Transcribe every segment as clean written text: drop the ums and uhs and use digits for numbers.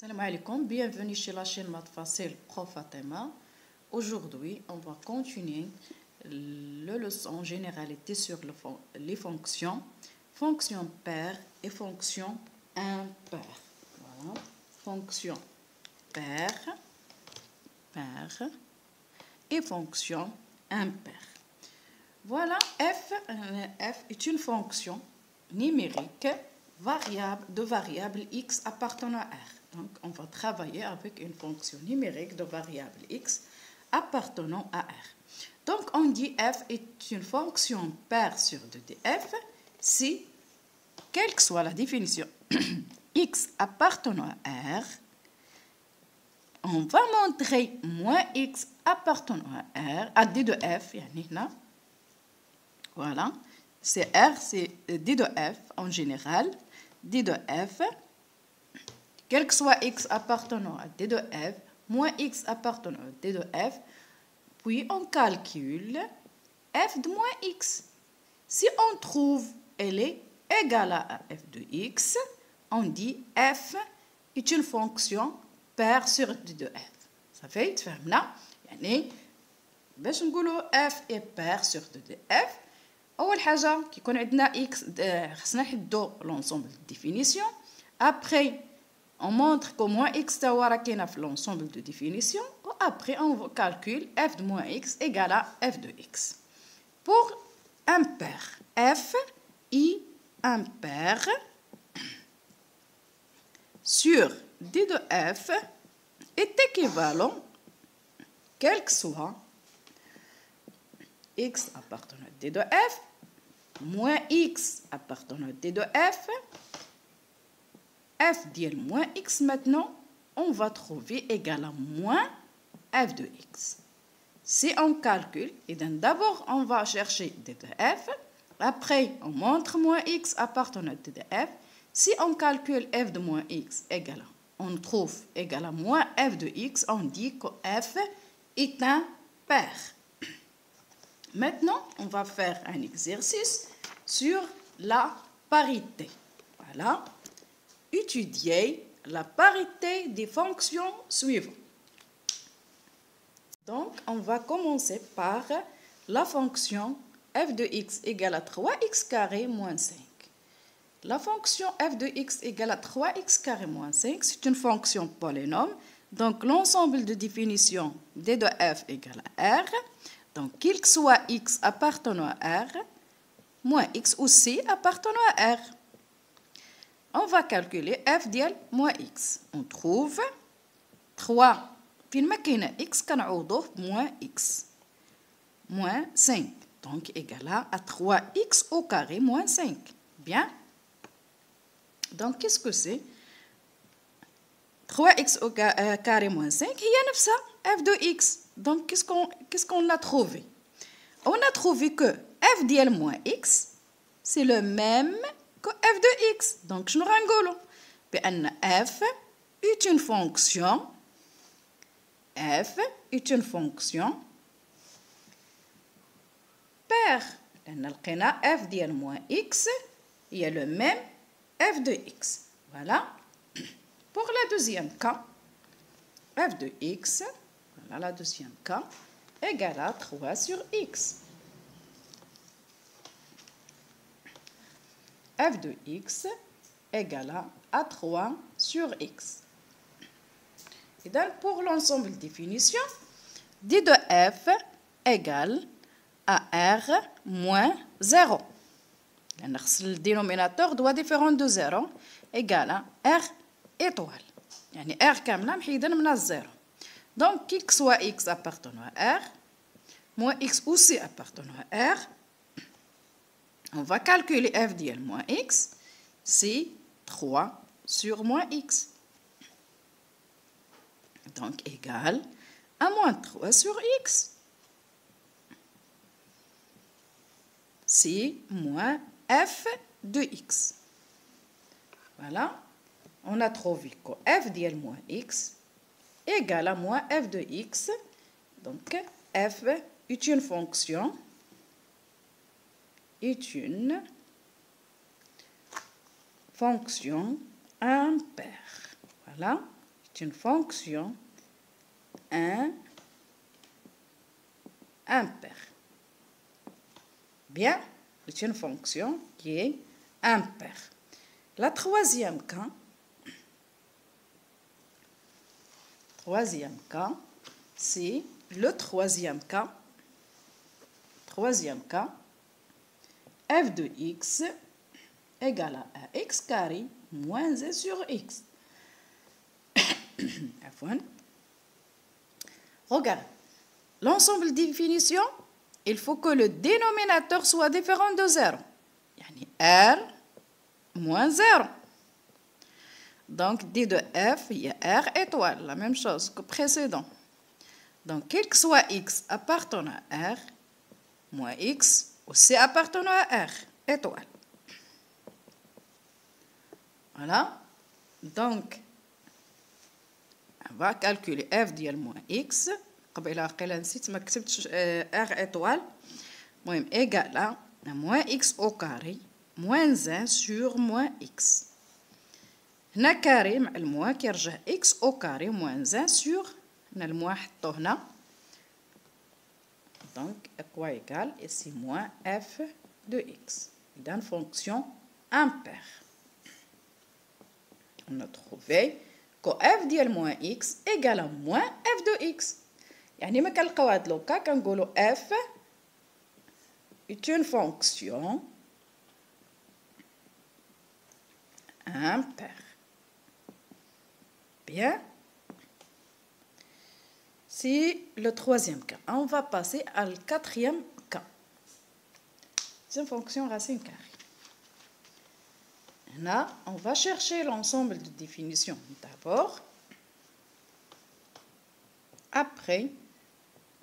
Salam alaikum, bienvenue chez la chaîne Maths Facile Prof Fatima. Aujourd'hui, on va continuer la leçon généralité sur les fonctions, fonctions paires et fonctions impaires. Voilà. Fonction paire, et fonction impaire. Voilà, f est une fonction numérique de variable x appartenant à R. Donc, on va travailler avec une fonction numérique de variable x appartenant à R. Donc, on dit f est une fonction paire sur 2df si, quelle que soit la définition, x appartenant à R, on va montrer moins x appartenant à R, à d de f, voilà, c'est R, c'est d de f en général, d de f, quel que soit x appartenant à d de f, moins x appartenant à d de f, puis on calcule f de moins x. Si on trouve elle est égale à f de x, on dit f est une fonction paire sur d de f. Ça fait, تفهمنا؟ يعني باش نقولوا f est paire sur d de f. أول حاجة كيكون عندنا x خصنا نحدو l'ensemble de définition. Après on montre que moins x توا راه كاينه في l'ensemble de définition. Après on calcule f de moins x égale à f de x. Pour impaire, f i impaire sur d de f est équivalent, quel que soit x appartenant à d de f, moins x appartenant à d de f, f d'il moins x maintenant, on va trouver égal à moins f de x. Si on calcule, d'abord on va chercher d de f, après on montre moins x appartenant à d de f. Si on calcule f de moins x égale à, on trouve égal à moins f de x, on dit que f est un paire. Maintenant, on va faire un exercice sur la parité. Voilà. Étudier la parité des fonctions suivantes. Donc, on va commencer par la fonction f de x égale à 3x carré moins 5. La fonction f de x égale à 3x carré moins 5, c'est une fonction polynôme. Donc, l'ensemble de définition d de f égale à r. Donc, quel que soit x appartenant à R, moins x aussi appartenant à R. On va calculer f ديال moins x. On trouve 3 فين ما كاينه x كنعوضوه moins x. Moins 5. Donc, égal à 3x au carré moins 5. Bien. Donc, qu'est-ce que c'est? 3x au carré moins 5 هي نفسها f de x. Donc, qu'est-ce qu'on a trouvé? On a trouvé que f d'il moins x, c'est le même que f de x. Donc, je nous rangolo. f est une fonction. F est une fonction paire. f d'il moins x, il y a le même f de x. Voilà. Pour le deuxième cas, f de x, voilà la deuxième cas, égale à 3 sur x. f de x égale à 3 sur x. Et donc, pour l'ensemble de définition, d de f égale à r moins 0. Le dénominateur doit différent de 0 égale à r étoile. يعني r كاملة محيدة من الزيرو. Donc, quel que soit x appartenant à R, moins x aussi appartenant à R, on va calculer f d'il moins x, c'est 3 sur moins x. Donc, égal à moins 3 sur x. C'est moins f de x. Voilà. On a trouvé que f d'il moins x égale à moins f de x. Donc, f est une fonction, impaire. Voilà. est une fonction impaire. Bien, c'est une fonction qui est impaire. La troisième cas, c'est le troisième cas. F de x égale à x carré moins 1 sur x. Regarde, l'ensemble de définitions, il faut que le dénominateur soit différent de 0. Yani R moins 0. Donc, D de F, il y a R étoile, la même chose que précédent. Donc, quel que soit x appartenant à R, moins x aussi appartenant à R étoile. Voilà. Donc, on va calculer f ديال moins x. قبيله قيله نسيت ما كتبتش r étoile. المهم égal à moins x au carré moins 1 sur moins x. هنا كاري مع الموان كيرجع x au carré moins 1 sur هنا الموان حطوه هنا. Donc, quoi égale ici moins f de x. Dans fonction impaire. On a trouvé que f ديال moins x égale à moins f de x. يعني ما كنلقاو هاد لوكا كنقولوا f est une fonction impaire. Bien. C'est le troisième cas. On va passer à le quatrième cas. C'est une fonction racine carrée. Là, on va chercher l'ensemble de définitions d'abord. Après,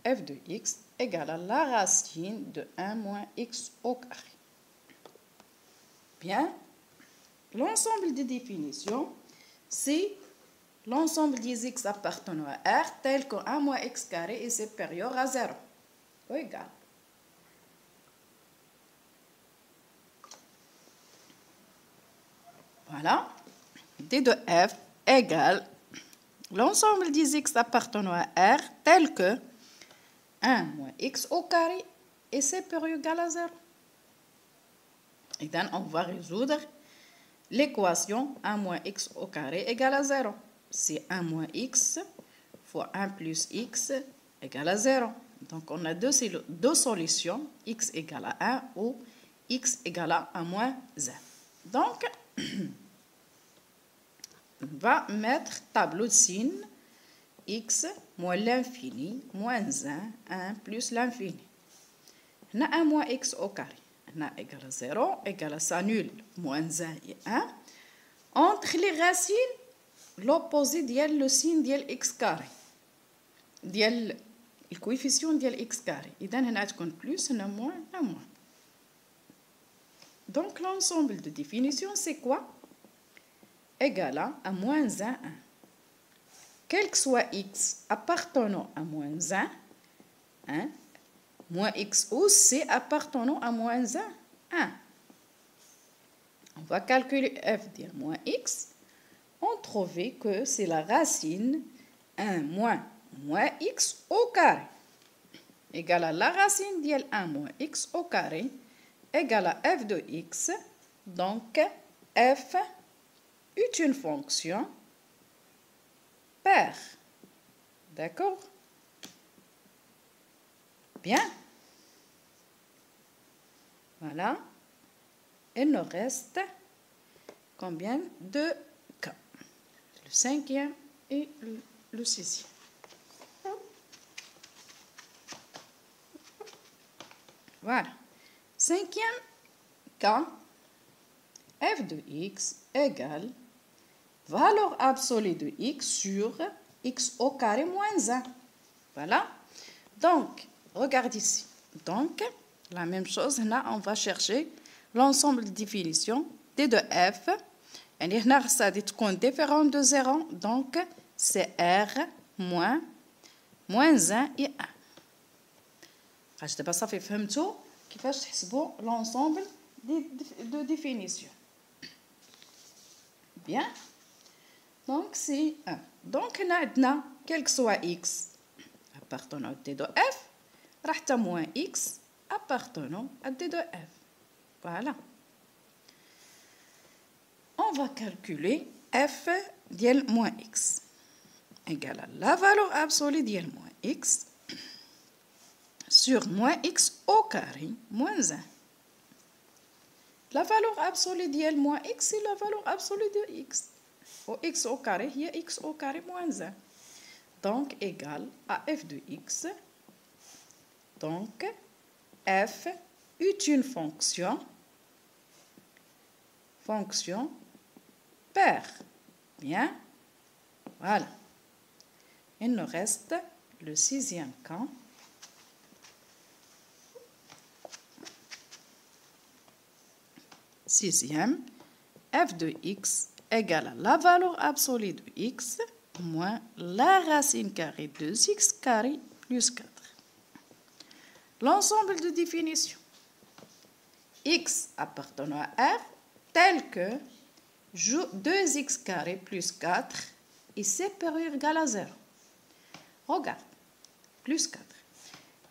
f de x égale à la racine de 1 moins x au carré. Bien. L'ensemble des définitions, c'est l'ensemble des x appartenant à R tel que 1 moins x carré est supérieur à 0. Ou égal. Voilà. D de f égale l'ensemble des x appartenant à R tel que 1 moins x au carré est supérieur ou égal à 0. Et donc, on va résoudre l'équation 1 moins x au carré égale à 0. C'est 1 moins x fois 1 plus x égale à 0. Donc, on a deux solutions, x égale à 1 ou x égale à 1 moins 1. Donc, on va mettre tableau de signe x moins l'infini moins 1 plus l'infini. On a 1 moins x au carré. On a égal à 0, égal à ça nul, moins 1 et 1. Entre les racines, l'opposé ديال le signe ديال x carré. ديال الكويفيسيون ديال x carré. إذا هنا تكون plus, هنا moins, هنا moins. Donc l'ensemble de définition c'est quoi? Égal à moins 1, 1. Quel que soit x appartenant à moins 1, 1, moins x aussi appartenant à moins 1, 1. On va calculer f de moins x. On trouvait que c'est la racine 1 moins x au carré. Égal à la racine de 1 moins x au carré égale à f de x. Donc, f est une fonction paire. D'accord? Bien. Voilà. Il nous reste combien de cas? Le cinquième et le sixième. Voilà. Cinquième cas, f de x égale valeur absolue de x sur x au carré moins 1. Voilà. Donc, regarde ici. Donc, la même chose, là, on va chercher l'ensemble de définitions d de f. Et là, ça dit qu'on est différent de 0. Donc, c'est r moins 1 et 1. Je ne sais pas si vous avez compris كيفاش تحسبوا l'ensemble de définitions. Bien. Donc, c'est 1. Donc, on quel que soit x appartenant à d de f, reste moins x appartenant à d de f. Voilà. On va calculer f dial moins x égale à la valeur absolue dial moins x sur moins x au carré moins 1. La valeur absolue dial moins x, c'est la valeur absolue de x. Au x au carré, il y a x au carré moins 1. Donc, égal à f de x. Donc, f est une fonction paire. Bien. Voilà. Il nous reste le 6e cas. Sixième, f de x égale à la valeur absolue de x moins la racine carrée de x carré plus 4. L'ensemble de définition. X appartenant à R tel que 2x carré plus 4 est supérieur ou égal à 0. Regarde, plus 4.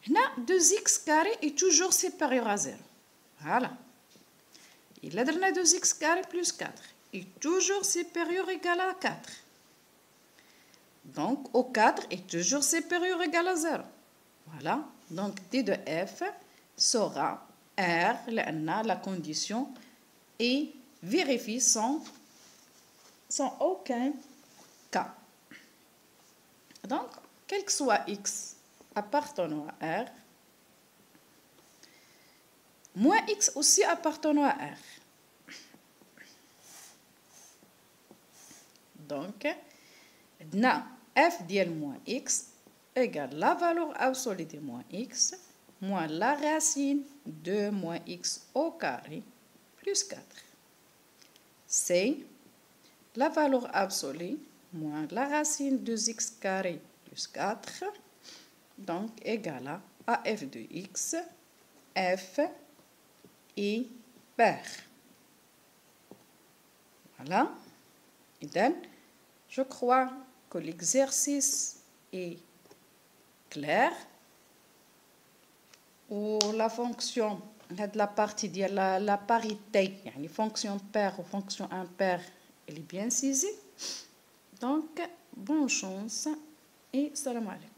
Là, 2x carré est toujours supérieur à 0. Voilà. Il a donné 2x carré plus 4 est toujours supérieur ou égal à 4. Donc, au 4 est toujours supérieur ou égal à 0. Voilà. Donc, d de f sera R, la condition, et vérifie sans aucun cas. Donc, quel que soit x appartenant à R, moins x aussi appartenant à R. Donc, f dial moins x égale la valeur absolue de moins x moins la racine de moins x au carré plus 4. C'est la valeur absolue moins la racine de x carré plus 4. Donc, égale à f de x, f est paire. Voilà. Et donc, je crois que l'exercice est clair. Ou la fonction, la partie de la parité, les fonctions paires ou fonctions impaires, elle est bien saisie. Donc, bonne chance et salam alaikum.